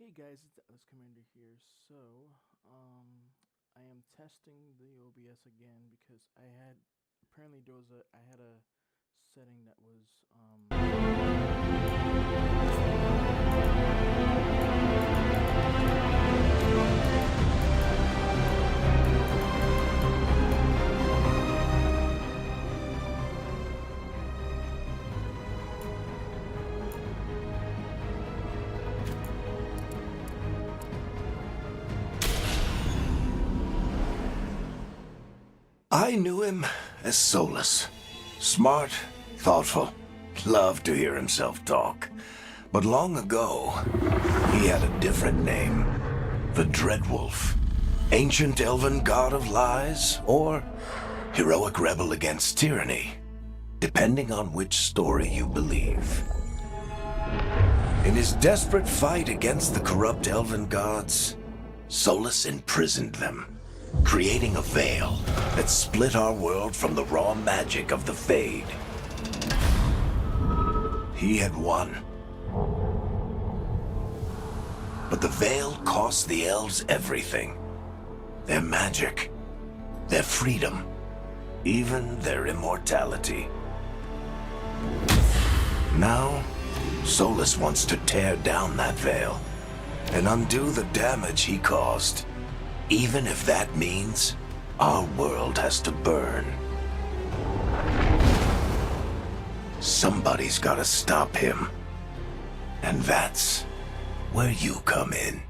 Hey guys, it's Atlas Commander here. I am testing the OBS again because I had apparently there was a I had a setting that was I knew him as Solus. Smart, thoughtful, loved to hear himself talk. But long ago, he had a different name. The Dreadwolf. Ancient elven god of lies, or heroic rebel against tyranny, depending on which story you believe. In his desperate fight against the corrupt elven gods, Solus imprisoned them, creating a veil that split our world from the raw magic of the Fade. He had won. But the veil cost the elves everything. Their magic, their freedom, even their immortality. Now, Solus wants to tear down that veil and undo the damage he caused. Even if that means our world has to burn. Somebody's gotta stop him. And that's where you come in.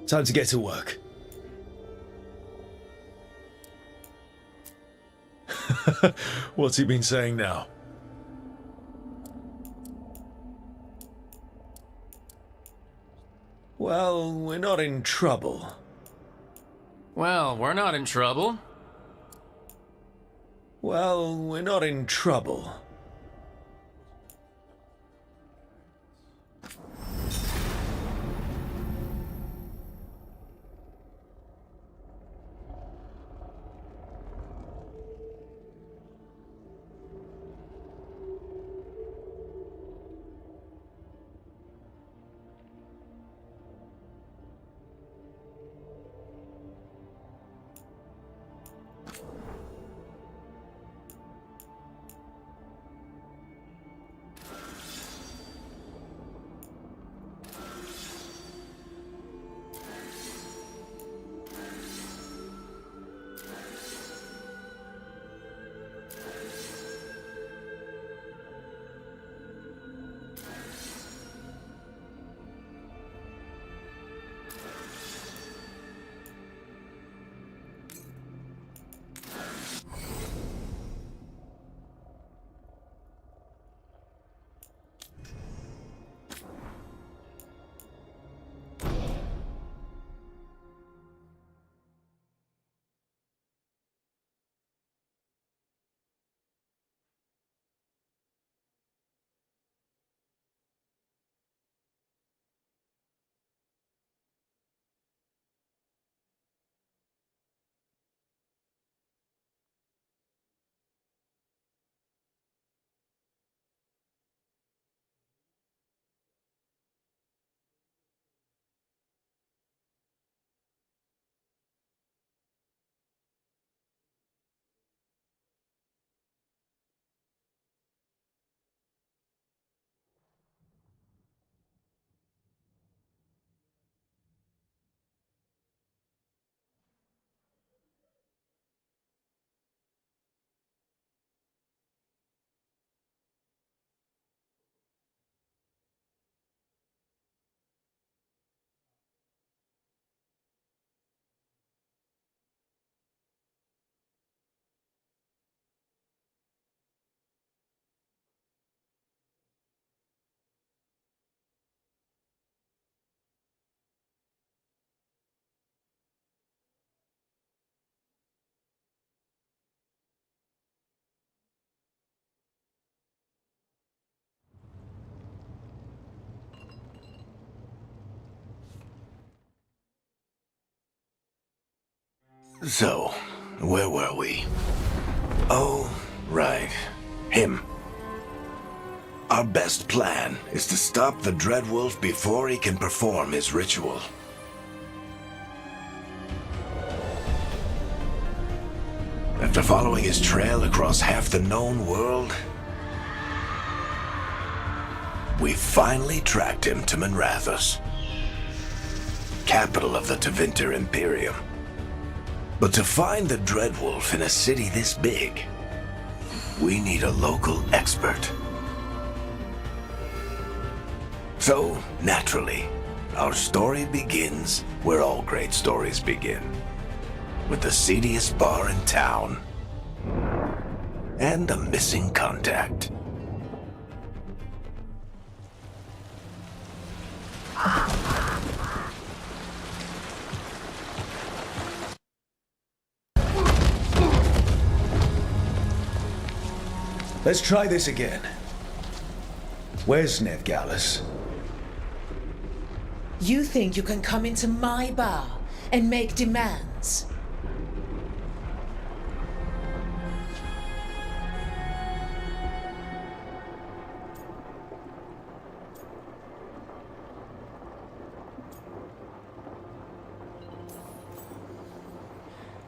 Time to get to work. What's he been saying now? Well, we're not in trouble. Well, we're not in trouble. Well, we're not in trouble. So, where were we? Oh, right. Him. Our best plan is to stop the Dreadwolf before he can perform his ritual. After following his trail across half the known world, we finally tracked him to Minrathous, capital of the Tevinter Imperium. But to find the Dreadwolf in a city this big, we need a local expert. So, naturally, our story begins where all great stories begin. With the seediest bar in town and a missing contact. Let's try this again. Where's Veilguard? You think you can come into my bar and make demands?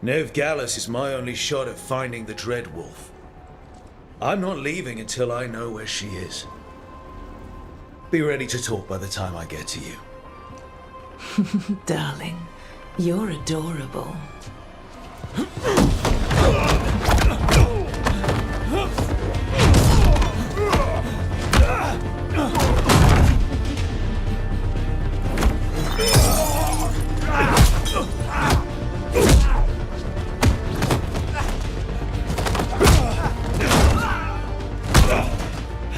Veilguard is my only shot at finding the Dreadwolf. I'm not leaving until I know where she is. Be ready to talk by the time I get to you. Darling, you're adorable.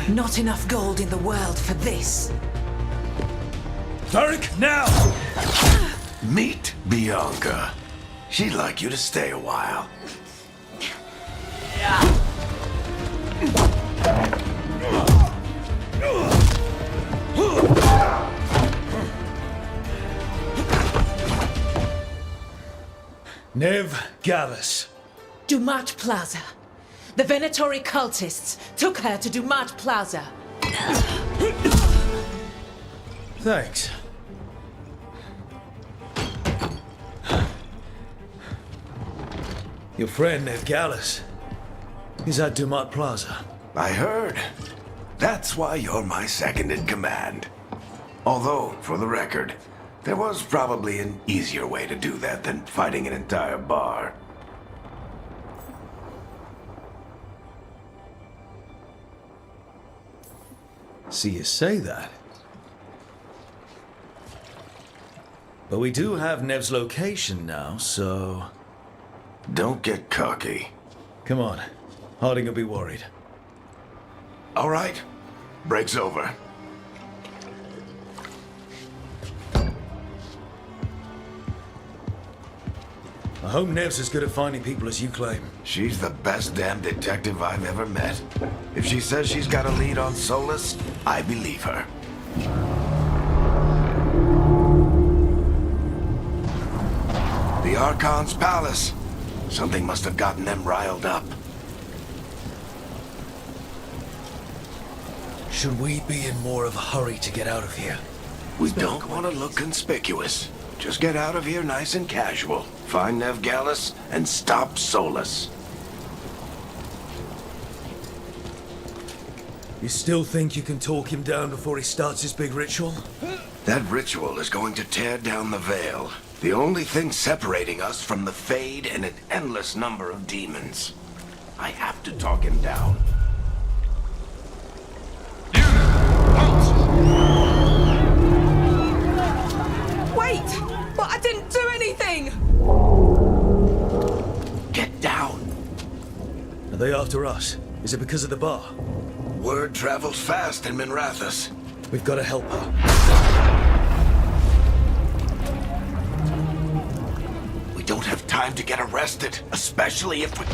Not enough gold in the world for this. Varric, now! Meet Bianca. She'd like you to stay a while. Nev Gallus. Dumat Plaza. The Venatori cultists took her to Dumat Plaza. Thanks. Your friend Nev Gallus. He's at Dumat Plaza. I heard. That's why you're my second in command. Although, for the record, there was probably an easier way to do that than fighting an entire bar. See you say that. But we do have Nev's location now, so... Don't get cocky. Come on. Harding will be worried. All right. Break's over. I hope Nev's as good at finding people as you claim. She's the best damn detective I've ever met. If she says she's got a lead on Solus, I believe her. The Archon's palace. Something must have gotten them riled up. Should we be in more of a hurry to get out of here? We don't want to look conspicuous. Just get out of here nice and casual. Find Nev Gallus and stop Solus. You still think you can talk him down before he starts his big ritual? That ritual is going to tear down the veil. The only thing separating us from the Fade and an endless number of demons. I have to talk him down. Wait! But I didn't do anything! Get down. Are they after us? Is it because of the bar? Word travels fast in Minrathous. We've got to help her. We don't have time to get arrested, especially if we...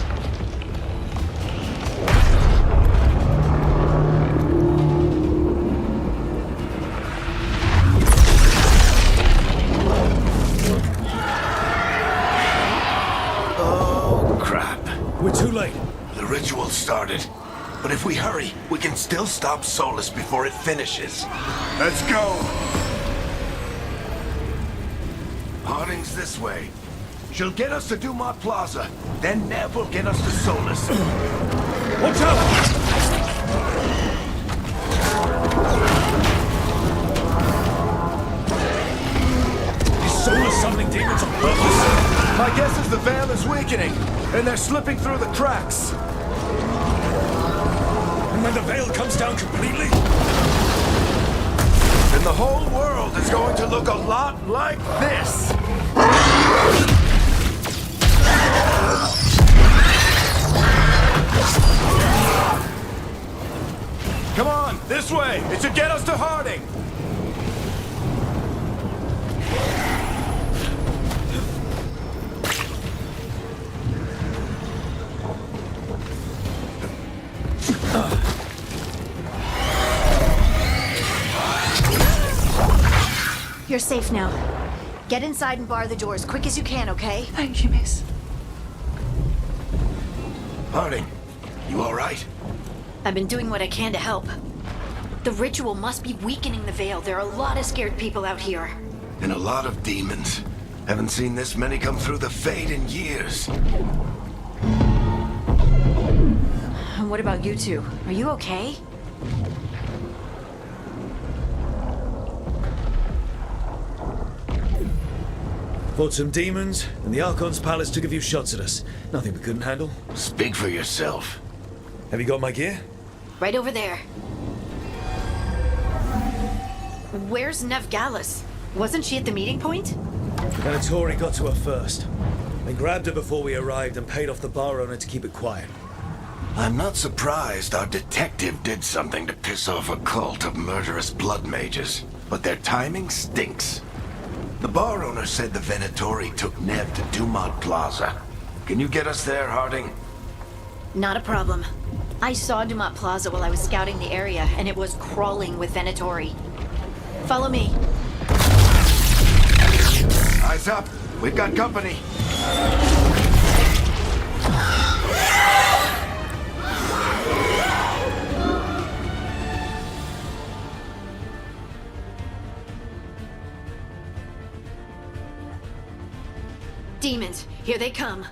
Oh, crap. We're too late. The ritual started. But if we hurry, we can still stop Solus before it finishes. Let's go! Harding's this way. She'll get us to Dumat Plaza. Then Nev will get us to Solus. Watch out! Is Solus summoning demons on purpose? My guess is the veil is weakening, and they're slipping through the cracks. And when the veil comes down completely? Then the whole world is going to look a lot like this. Come on, this way. It should get us to Harding. You're safe now. Get inside and bar the door as quick as you can, okay? Thank you, miss. Harding, you all right? I've been doing what I can to help. The ritual must be weakening the veil. There are a lot of scared people out here. And a lot of demons. Haven't seen this many come through the Fade in years. And what about you two? Are you okay? Fought some demons, and the Archon's palace took a few shots at us. Nothing we couldn't handle. Speak for yourself. Have you got my gear? Right over there. Where's Nev Gallus? Wasn't she at the meeting point? Venatori got to her first. They grabbed her before we arrived and paid off the bar owner to keep it quiet. I'm not surprised our detective did something to piss off a cult of murderous blood mages, but their timing stinks. The bar owner said the Venatori took Nev to Dumont Plaza. Can you get us there, Harding? Not a problem. I saw Dumont Plaza while I was scouting the area, and it was crawling with Venatori. Follow me. Eyes up! We've got company! Demons, here they come.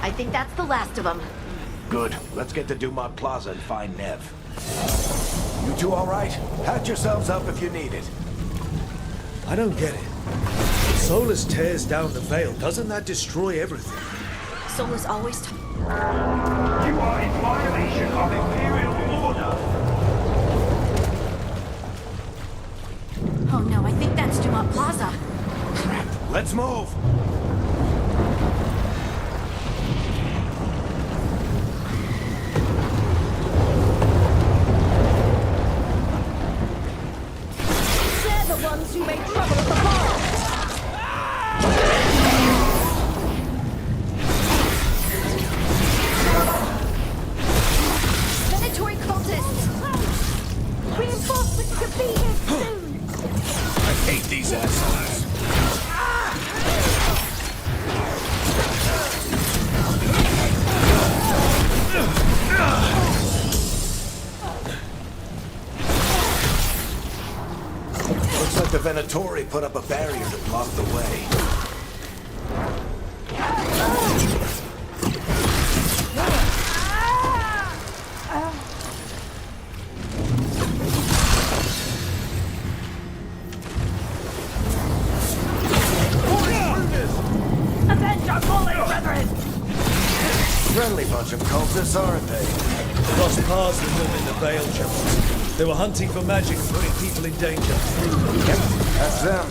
I think that's the last of them. Good. Let's get to Dumont Plaza and find Nev. You two all right? Patch yourselves up if you need it. I don't get it. If Solus tears down the Veil, doesn't that destroy everything? Solus always You are in violation of Imperial order. Oh no, I think that's Dumont Plaza. Let's move! They're the ones who made trouble at the bar! Venatori cultists! Reinforcements could be here soon! I hate these assholes. Looks like the Venatori put up a barrier to block the way. Avenge our fallen brethren! Friendly bunch of cultists, aren't they? Crossed paths with them in the Veil jungles. They were hunting for magic and putting people in danger. Yep, that's them.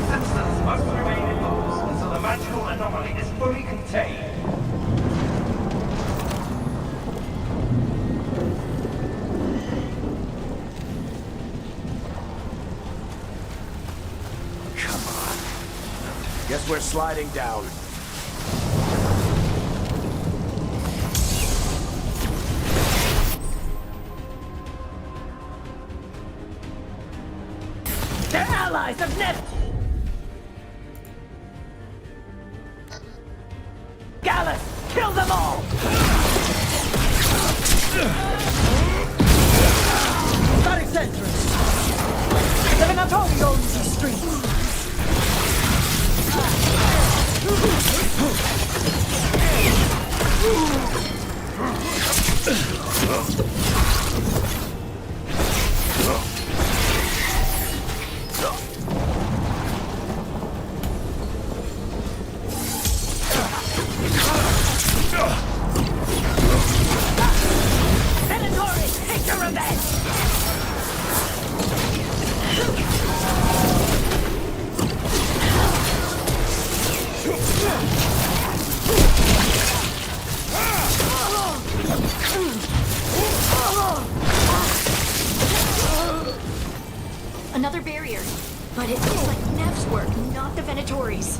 Resistance must remain in pose until the magical anomaly is fully contained. Come on. Guess we're sliding down. They're allies of Nev! Gallus, kill them all! That is entrance! The Venatori owns these streets! Venatori, take your revenge! Another barrier. But it looks like Nev's work, not the Venatori's.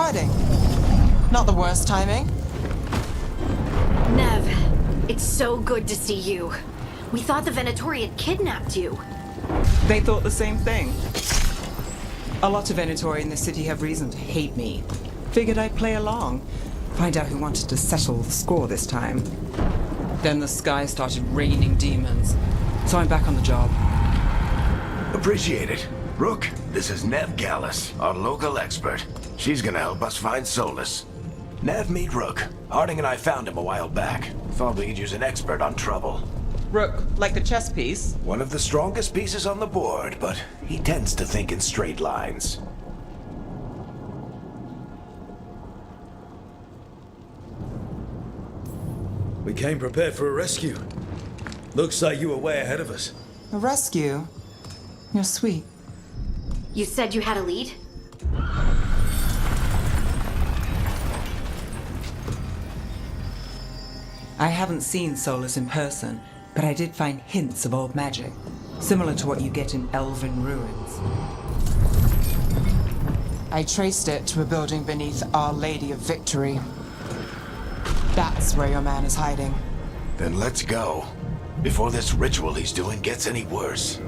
Hiding. Not the worst timing. Nev, it's so good to see you. We thought the Venatori had kidnapped you. They thought the same thing. A lot of Venatori in the city have reason to hate me. Figured I'd play along. Find out who wanted to settle the score this time. Then the sky started raining demons. So I'm back on the job. Appreciate it. Rook, this is Nev Gallus, our local expert. She's gonna help us find Solus. Nev, meet Rook. Harding and I found him a while back. Thought we could use an expert on trouble. Rook, like the chess piece? One of the strongest pieces on the board, but he tends to think in straight lines. We came prepared for a rescue. Looks like you were way ahead of us. A rescue? You're sweet. You said you had a lead? I haven't seen Solus in person, but I did find hints of old magic, similar to what you get in elven ruins. I traced it to a building beneath Our Lady of Victory. That's where your man is hiding. Then let's go. Before this ritual he's doing gets any worse.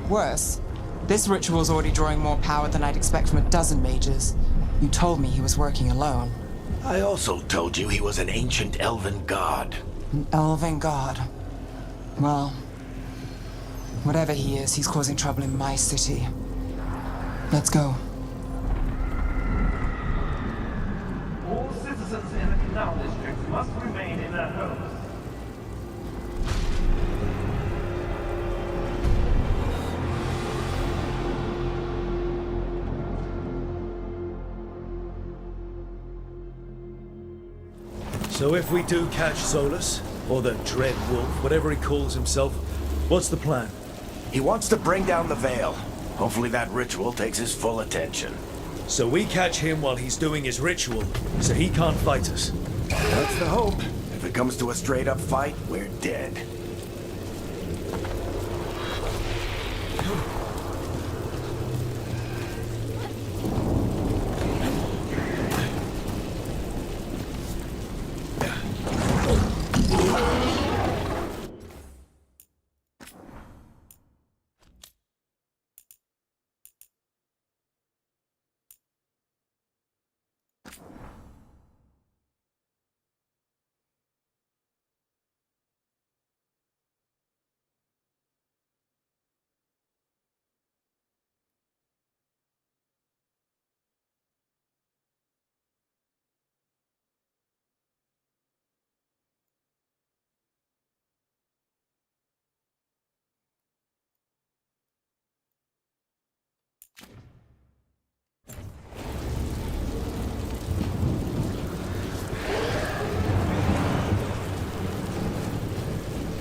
Worse, this ritual's already drawing more power than I'd expect from a dozen mages. You told me he was working alone. I also told you he was an ancient elven god. An elven god. Well, whatever he is, he's causing trouble in my city. Let's go. All citizens in the Canal District must remain in their homes. So if we do catch Solus, or the Dread Wolf, whatever he calls himself, what's the plan? He wants to bring down the Veil. Hopefully that ritual takes his full attention. So we catch him while he's doing his ritual, so he can't fight us. That's the hope. If it comes to a straight-up fight, we're dead.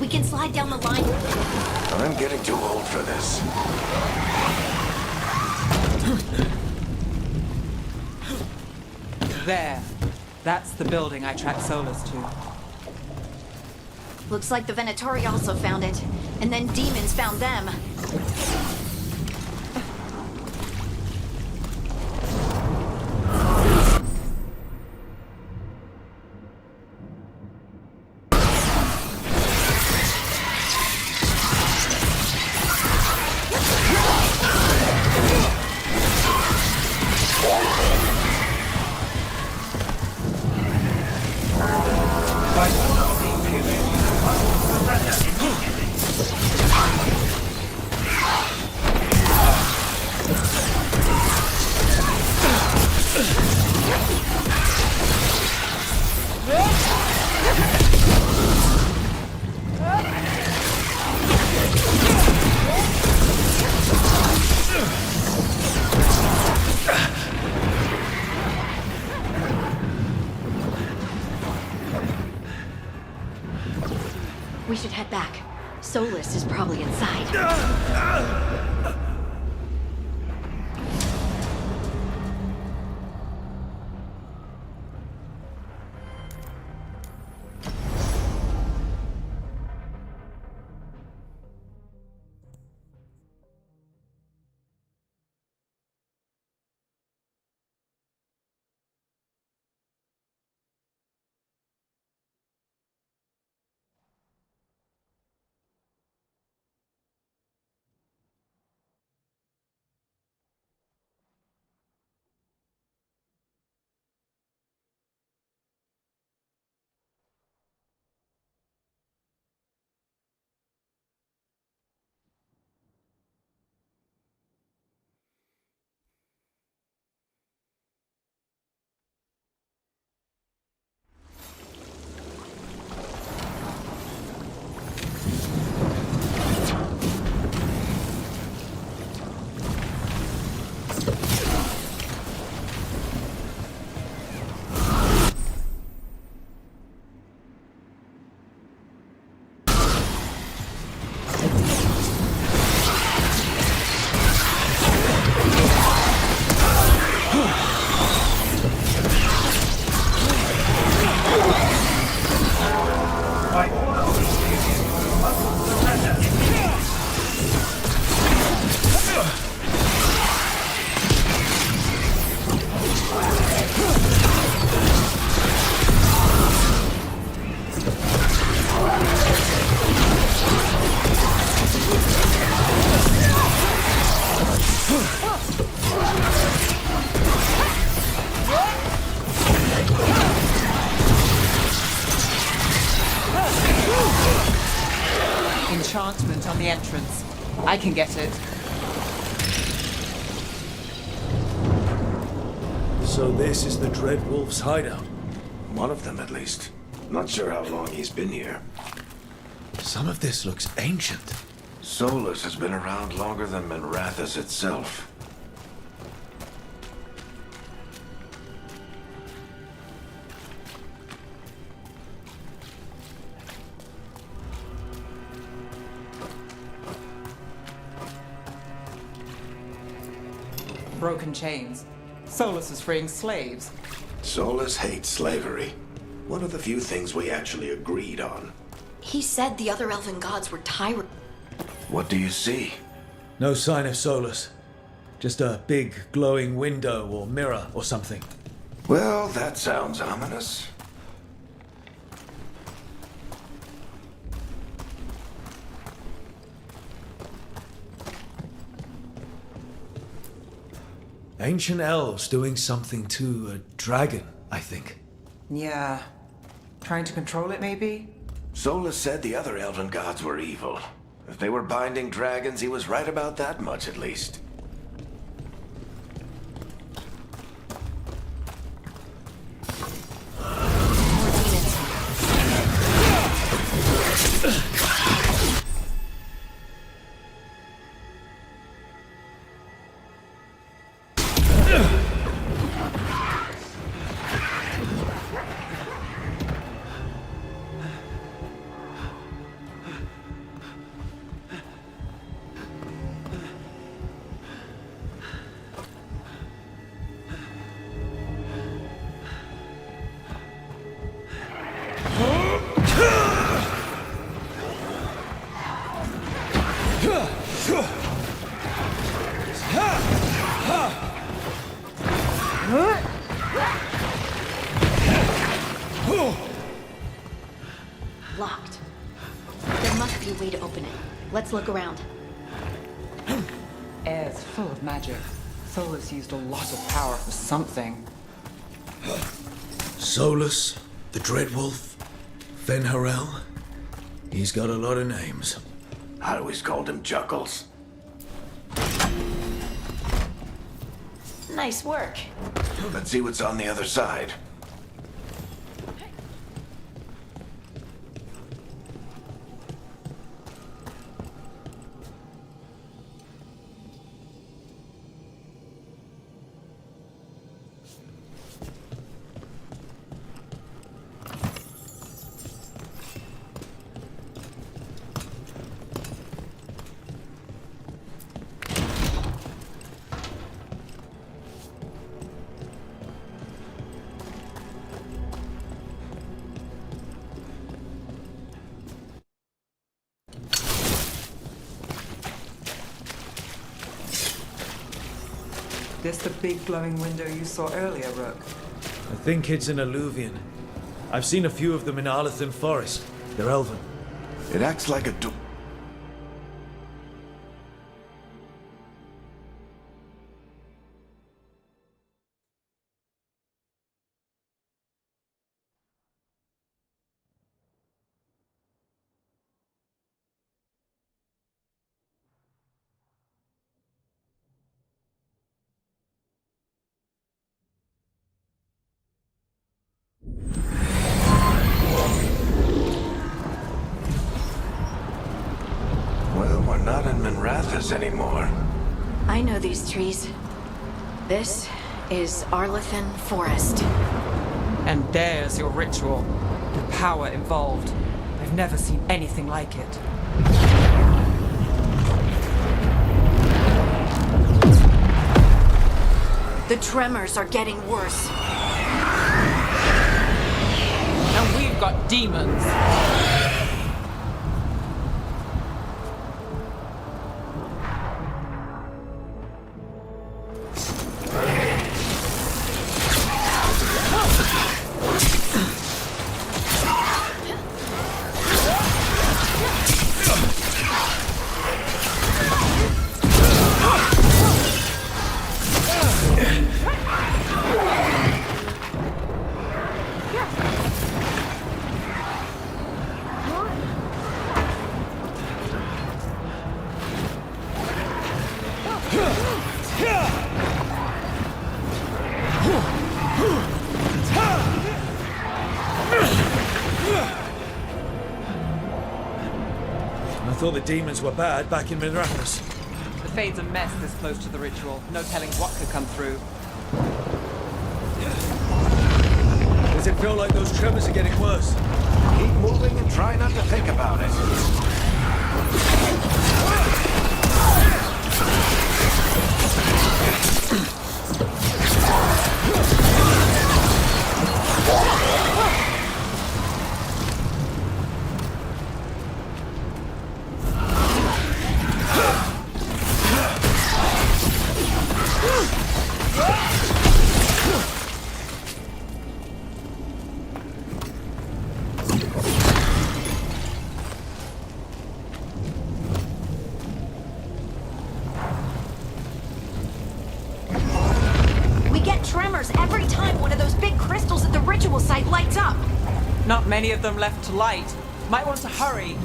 We can slide down the line. I'm getting too old for this. There. That's the building I tracked Solus to. Looks like the Venatori also found it. And then demons found them. We should head back. Solus is probably inside. I can get it. So this is the Dread Wolf's hideout. One of them, at least. Not sure how long he's been here. Some of this looks ancient. Solus has been around longer than Minrathous itself. Broken chains. Solus is freeing slaves. Solus hates slavery. One of the few things we actually agreed on. He said the other elven gods were tyrants. What do you see? No sign of Solus. Just a big glowing window or mirror or something. Well, that sounds ominous. Ancient elves doing something to a dragon, I think. Yeah. Trying to control it, maybe? Solus said the other elven gods were evil. If they were binding dragons, he was right about that much, at least. Locked. There must be a way to open it. Let's look around. Air's full of magic. Solus used a lot of power for something. Solus, the Dread Wolf, Fenharel. He's got a lot of names. I always called him Juggles. Nice work. Let's see what's on the other side. This the big glowing window you saw earlier, Rook? I think it's an alluvian. I've seen a few of them in Arlethan Forest. They're elven. It acts like a door. Well, we're not in Minrathous anymore. I know these trees. This is Arlethan Forest. And there's your ritual. The power involved. I've never seen anything like it. The tremors are getting worse. And we've got demons. thought the demons were bad back in Minrathous. The Fade's a mess this close to the ritual. No telling what could come through. Does it feel like those tremors are getting worse? Keep moving and try not to think about it. Every time one of those big crystals at the ritual site lights up. Not many of them left to light. Might want to hurry.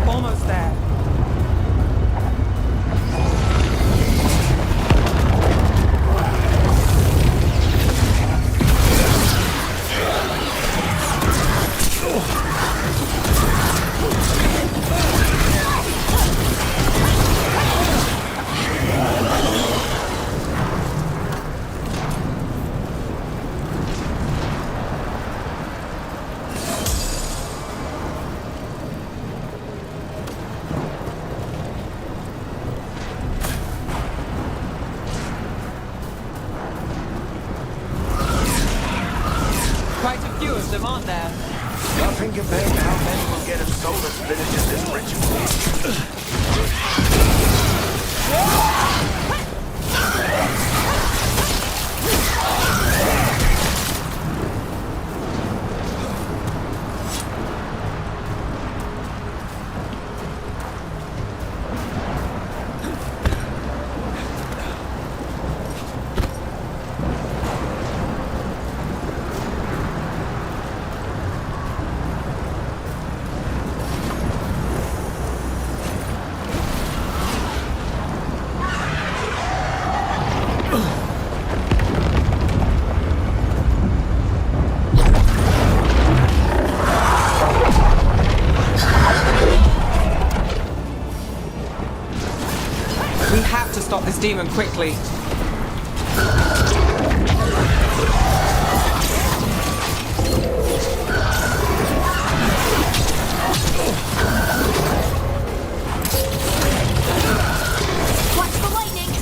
Almost there. Quite a few of them, aren't there? Nothing compared to how many will get if Solus finishes this ritual. We have to stop this demon quickly. Watch the lightning!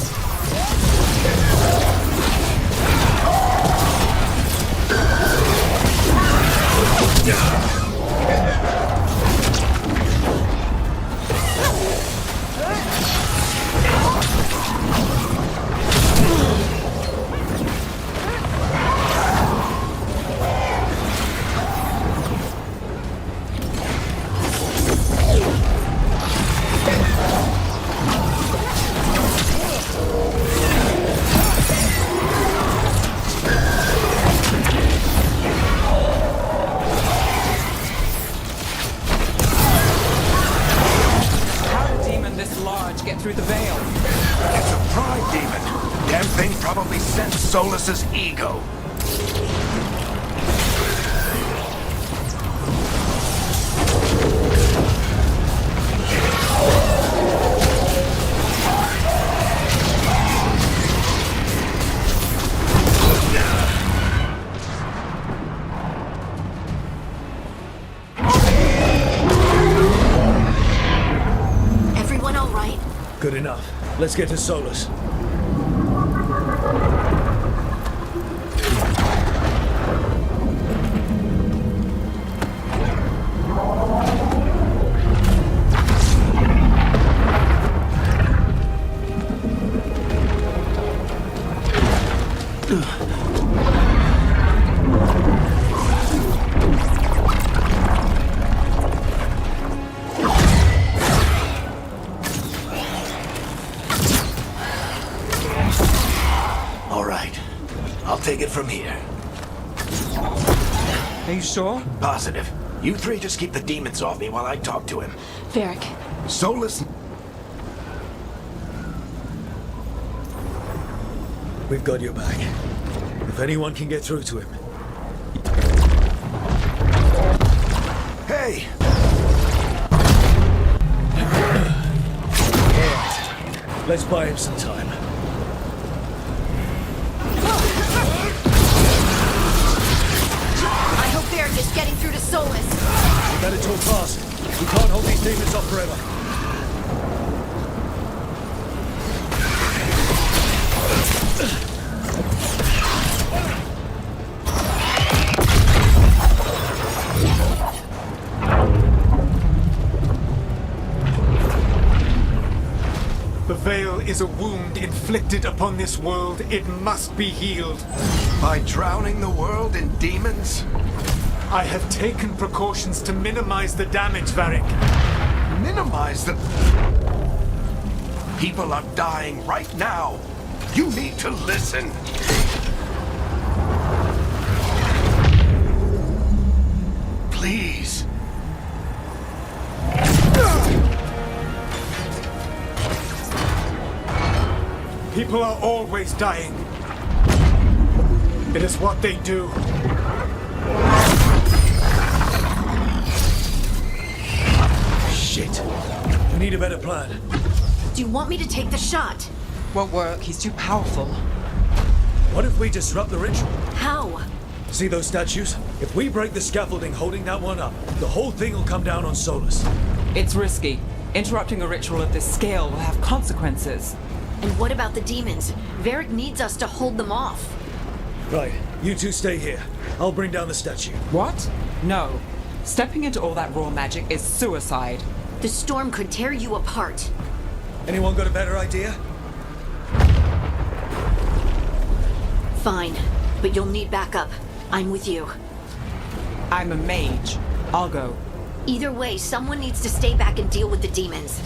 Get through the veil. It's a pride demon. Damn thing probably sensed Solus's ego. Everyone all right? Good enough. Let's get to Solus. take it from here. Are you sure? Positive. You three just keep the demons off me while I talk to him. Varric, Solus... We've got your back. If anyone can get through to him. Hey! Let's buy him some time. I hope Varric is getting through to Solus. We better talk fast. We can't hold these demons off forever. The Veil is a wound inflicted upon this world. It must be healed. By drowning the world in demons? I have taken precautions to minimize the damage, Varric. Minimize the... People are dying right now. You need to listen. Please. People are always dying. It is what they do. Shit. We need a better plan. Do you want me to take the shot? Won't work. He's too powerful. What if we disrupt the ritual? How? See those statues? If we break the scaffolding holding that one up, the whole thing will come down on Solus. It's risky. Interrupting a ritual of this scale will have consequences. And what about the demons? Varric needs us to hold them off. Right, you two stay here. I'll bring down the statue. What? No. Stepping into all that raw magic is suicide. The storm could tear you apart. Anyone got a better idea? Fine, but you'll need backup. I'm with you. I'm a mage. I'll go. Either way, someone needs to stay back and deal with the demons.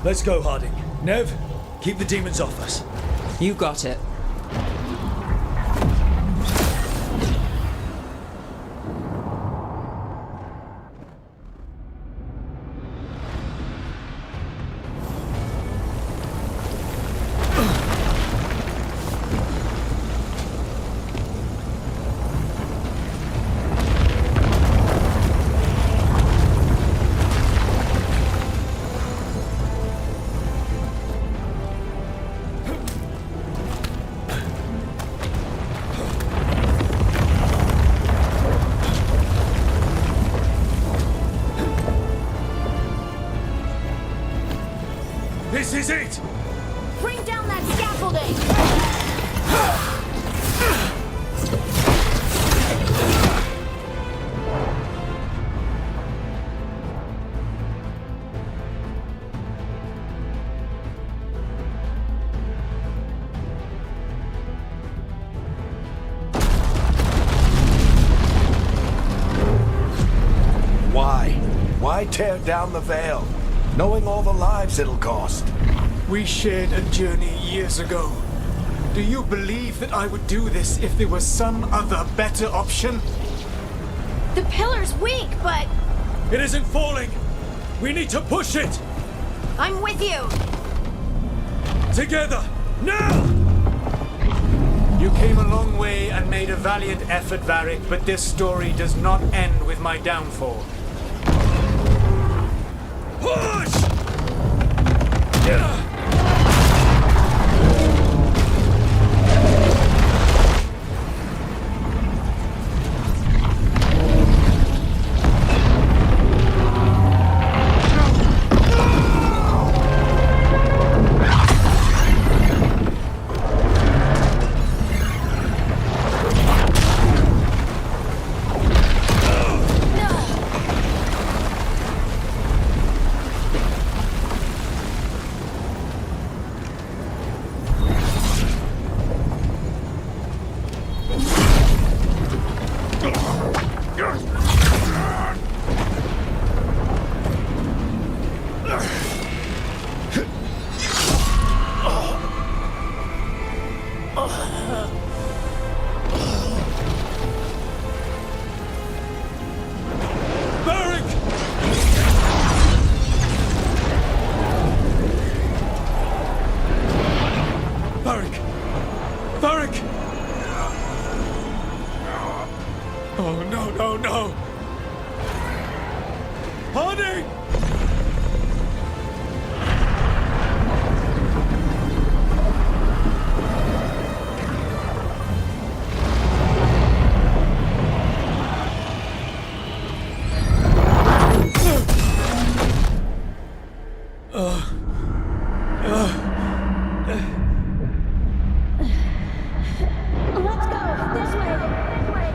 Let's go, Harding. Nev, keep the demons off us. You got it. This is it! Bring down that scaffolding! Why tear down the Veil, knowing all the lives it'll cost? We shared a journey years ago. Do you believe that I would do this if there was some other better option? The pillar's weak, but It isn't falling! We need to push it! I'm with you! Together! Now! You came a long way and made a valiant effort, Varric, but this story does not end with my downfall. Push! Oh, no, no, no! Honey! Let's go! This way! This way!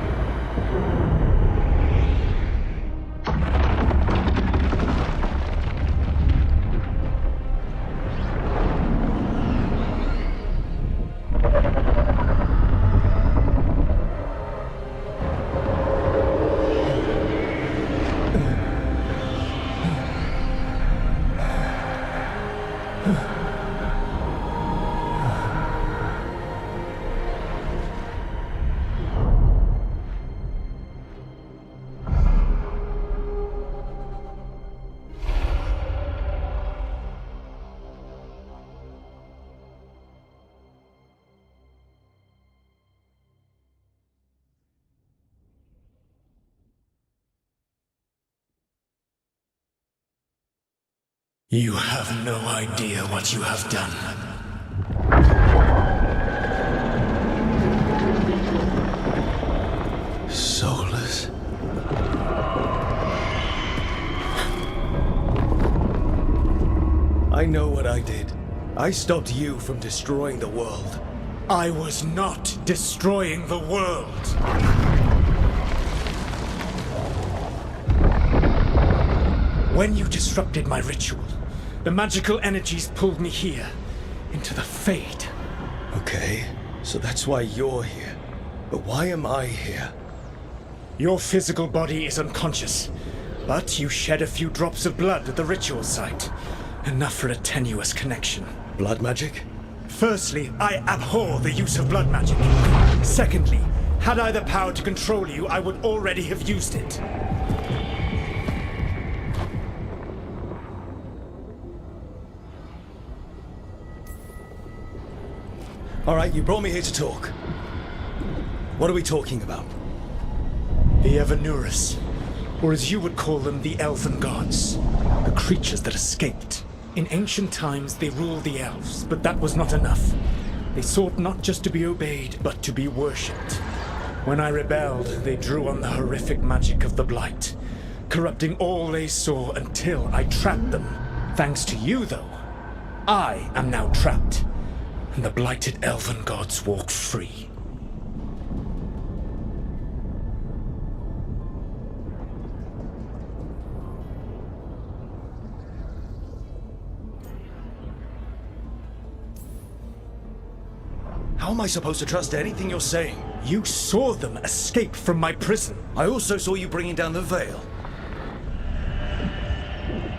You have no idea what you have done. Soulless? I know what I did. I stopped you from destroying the world. I was not destroying the world. When you disrupted my ritual, the magical energies pulled me here, into the Fade. Okay, so that's why you're here. But why am I here? Your physical body is unconscious, but you shed a few drops of blood at the ritual site. Enough for a tenuous connection. Blood magic? Firstly, I abhor the use of blood magic. Secondly, had I the power to control you, I would already have used it. All right, you brought me here to talk. What are we talking about? The Evanuris, or as you would call them, the Elven Gods. The creatures that escaped. In ancient times, they ruled the elves, but that was not enough. They sought not just to be obeyed, but to be worshipped. When I rebelled, they drew on the horrific magic of the Blight, corrupting all they saw until I trapped them. Thanks to you, though, I am now trapped, and the blighted Elven Gods walk free. How am I supposed to trust anything you're saying? You saw them escape from my prison. I also saw you bringing down the veil.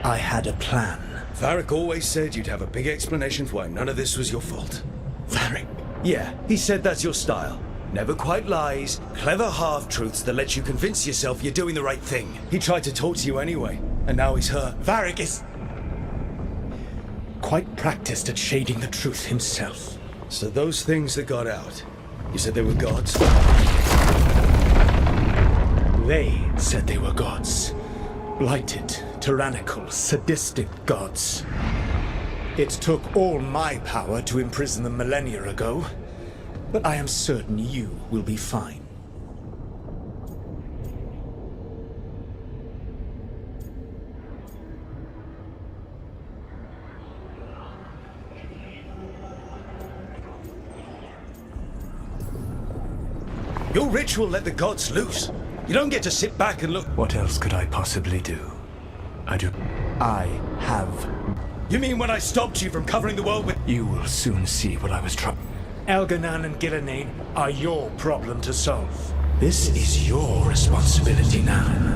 I had a plan. Varric always said you'd have a big explanation for why none of this was your fault. Varric. Yeah, he said that's your style. Never quite lies, clever half-truths that let you convince yourself you're doing the right thing. He tried to talk to you anyway, and now he's hurt. Varric is quite practiced at shading the truth himself. So those things that got out, you said they were gods? They said they were gods. Blighted, tyrannical, sadistic gods. It took all my power to imprison them millennia ago, but I am certain you will be fine. Your ritual let the gods loose. You don't get to sit back and look. What else could I possibly do? I have. You mean when I stopped you from covering the world with... You will soon see what I was trying. Elganan and Gillenane are your problem to solve. This is your responsibility now.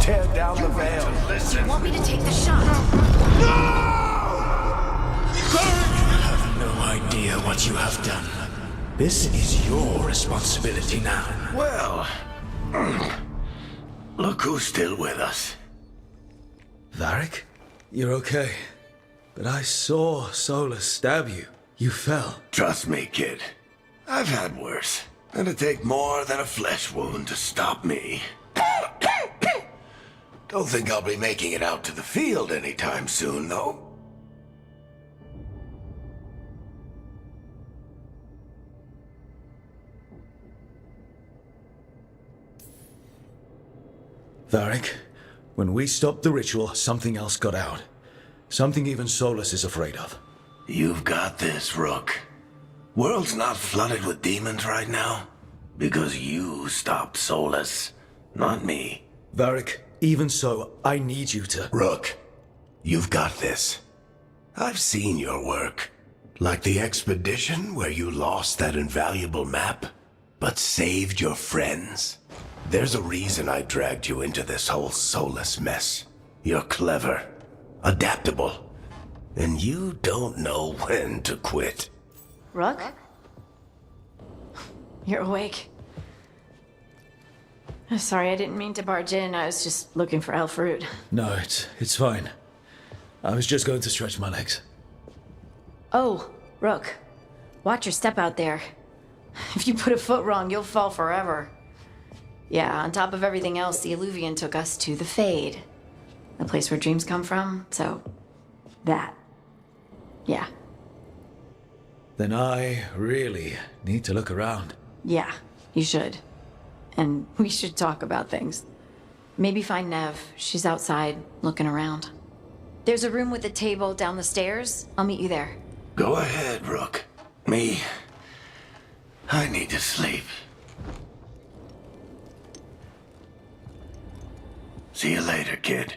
tear down the veil. Listen. Want me to take the shot? No! You have no idea what you have done. This is your responsibility now. Well, look who's still with us. Varric? You're okay. But I saw Solus stab you. You fell. Trust me, kid. I've had worse. It'd take more than a flesh wound to stop me. Don't think I'll be making it out to the field anytime soon, though. Varric, when we stopped the ritual, something else got out. Something even Solus is afraid of. You've got this, Rook. World's not flooded with demons right now. Because you stopped Solus, not me. Varric, even so, I need you to... Rook, you've got this. I've seen your work. Like the expedition where you lost that invaluable map, but saved your friends. There's a reason I dragged you into this whole Solus mess. You're clever, adaptable, and you don't know when to quit. Rook? You're awake. Sorry, I didn't mean to barge in. I was just looking for Elfruit. No, it's fine. I was just going to stretch my legs. Oh, Rook. Watch your step out there. If you put a foot wrong, you'll fall forever. Yeah, on top of everything else, the Illuvian took us to the Fade. The place where dreams come from, so... that. Yeah. Then I really need to look around. Yeah, you should. And we should talk about things. Maybe find Nev. She's outside, looking around. There's a room with a table down the stairs. I'll meet you there. Go ahead, Rook. Me, I need to sleep. See you later, kid.